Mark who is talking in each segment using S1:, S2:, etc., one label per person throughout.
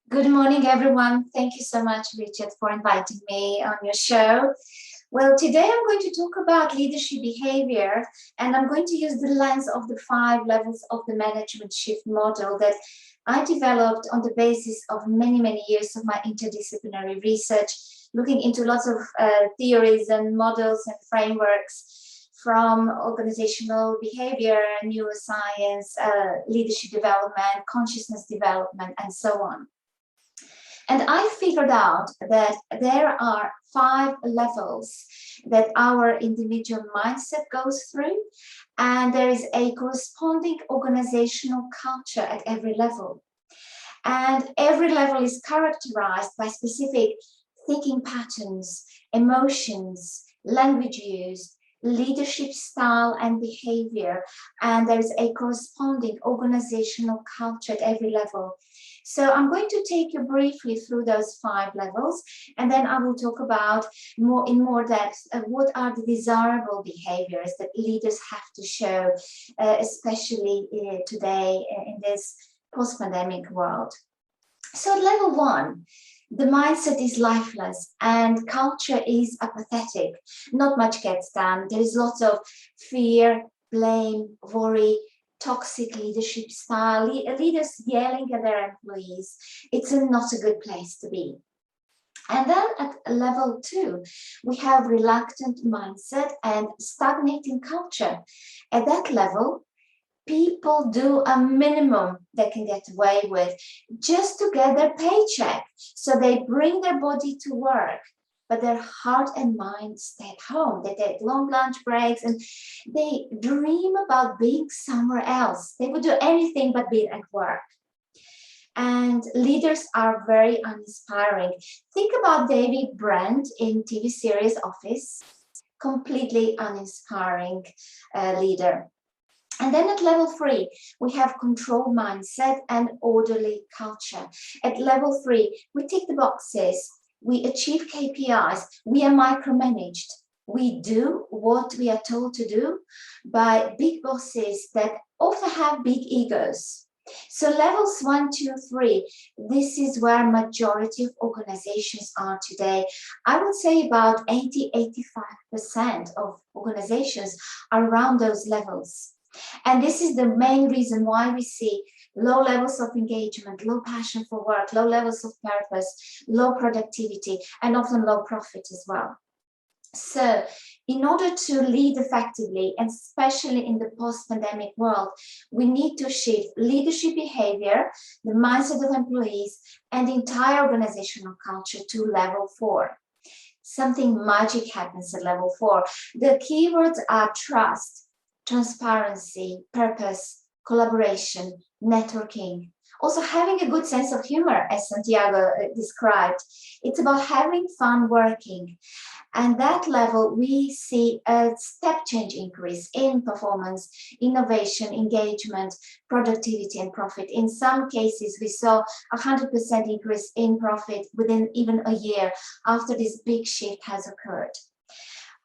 S1: Good morning, everyone. Thank you so much, Richard, for inviting me on your show. Well, today I'm going to talk about leadership behavior, and I'm going to use the lens of the 5 levels of the management shift model that I developed on the basis of many years of my interdisciplinary research, looking into lots of theories and models and frameworks from organizational behavior, neuroscience, leadership development, consciousness development, and so on. And I figured out that there are 5 levels that our individual mindset goes through, and there is a corresponding organizational culture at every level. And every level is characterized by specific thinking patterns, emotions, language use, leadership style and behavior, and there is a corresponding organizational culture at every level. So I'm going to take you briefly through those 5 levels, and then I will talk about in more depth what are the desirable behaviors that leaders have to show, especially today in this post-pandemic world. So level 1, the mindset is lifeless and culture is apathetic. Not much gets done. There is lots of fear, blame, worry, toxic leadership style, leaders yelling at their employees. It's not a good place to be. And then at level 2, we have reluctant mindset and stagnating culture. At that level, people do a minimum they can get away with just to get their paycheck. So they bring their body to work, but their heart and mind stay at home. They take long lunch breaks and they dream about being somewhere else. They would do anything but be at work. And leaders are very uninspiring. Think about David Brent in TV series Office, completely uninspiring leader. And then at level 3, we have control mindset and orderly culture. At level 3, we tick the boxes, we achieve KPIs, we are micromanaged. We do what we are told to do by big bosses that often have big egos. So levels 1, 2, 3, this is where majority of organizations are today. I would say about 80–85% of organizations are around those levels. And this is the main reason why we see low levels of engagement, low passion for work, low levels of purpose, low productivity, and often low profit as well. So in order to lead effectively, and especially in the post-pandemic world, we need to shift leadership behavior, the mindset of employees, and the entire organizational culture to level 4. Something magic happens at level 4. The keywords are trust, transparency, purpose, collaboration, networking. Also having a good sense of humor, as Santiago described. It's about having fun working. And that level, we see a step change increase in performance, innovation, engagement, productivity, and profit. In some cases, we saw 100% increase in profit within even a year after this big shift has occurred.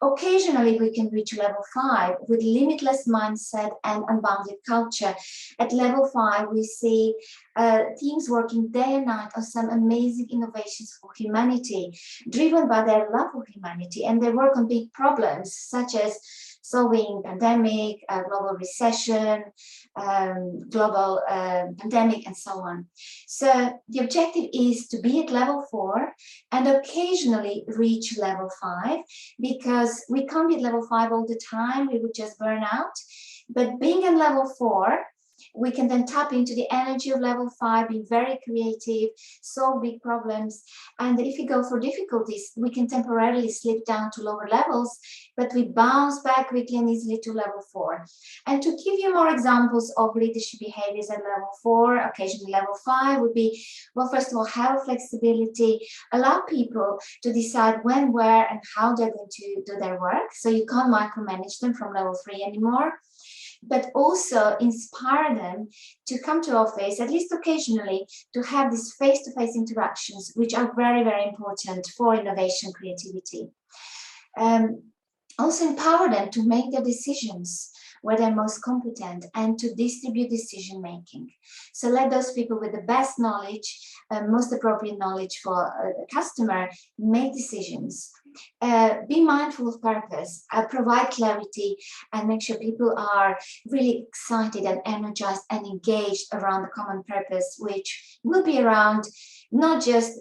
S1: Occasionally, we can reach level 5 with limitless mindset and unbounded culture. At level 5, we see teams working day and night on some amazing innovations for humanity, driven by their love of humanity, and they work on big problems such as solving pandemic, global recession, global pandemic, and so on. So the objective is to be at level 4 and occasionally reach level 5, because we can't be at level 5 all the time, we would just burn out. But being at level 4, we can then tap into the energy of level 5, be very creative, solve big problems. And if we go for difficulties, we can temporarily slip down to lower levels, but we bounce back quickly and easily to level 4. And to give you more examples of leadership behaviors at level 4, occasionally level 5 would be, well, first of all, have flexibility, allow people to decide when, where, and how they're going to do their work. So you can't micromanage them from level 3 anymore. But also inspire them to come to office, at least occasionally, to have these face-to-face interactions, which are very important for innovation, creativity. Also empower them to make their decisions. where they're most competent, and to distribute decision making. So let those people with the best knowledge, most appropriate knowledge for a customer, make decisions. Be mindful of purpose, provide clarity, and make sure people are really excited and energized and engaged around the common purpose, which will be around not just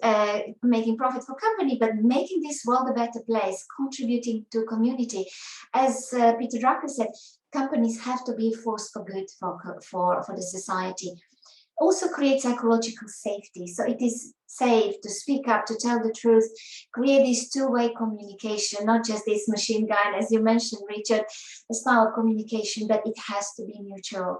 S1: making profit for company, but making this world a better place, contributing to community. As Peter Drucker said, companies have to be a force for good for the society. Also create psychological safety. So it is safe to speak up, to tell the truth, create this two-way communication, not just this machine gun, as you mentioned, Richard, a style of communication, but it has to be mutual.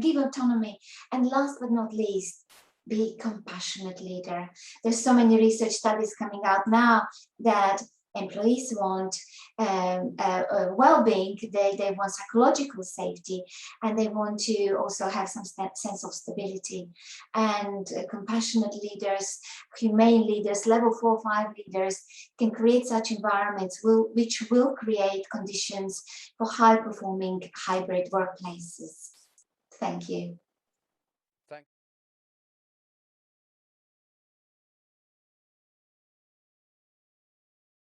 S1: Give autonomy. And last but not least, be compassionate leader. There's so many research studies coming out now that employees want well-being, they want psychological safety, and they want to also have some sense of stability. And compassionate leaders, humane leaders, level 4, 5 leaders can create such environments which will create conditions for high-performing hybrid workplaces. Thank you.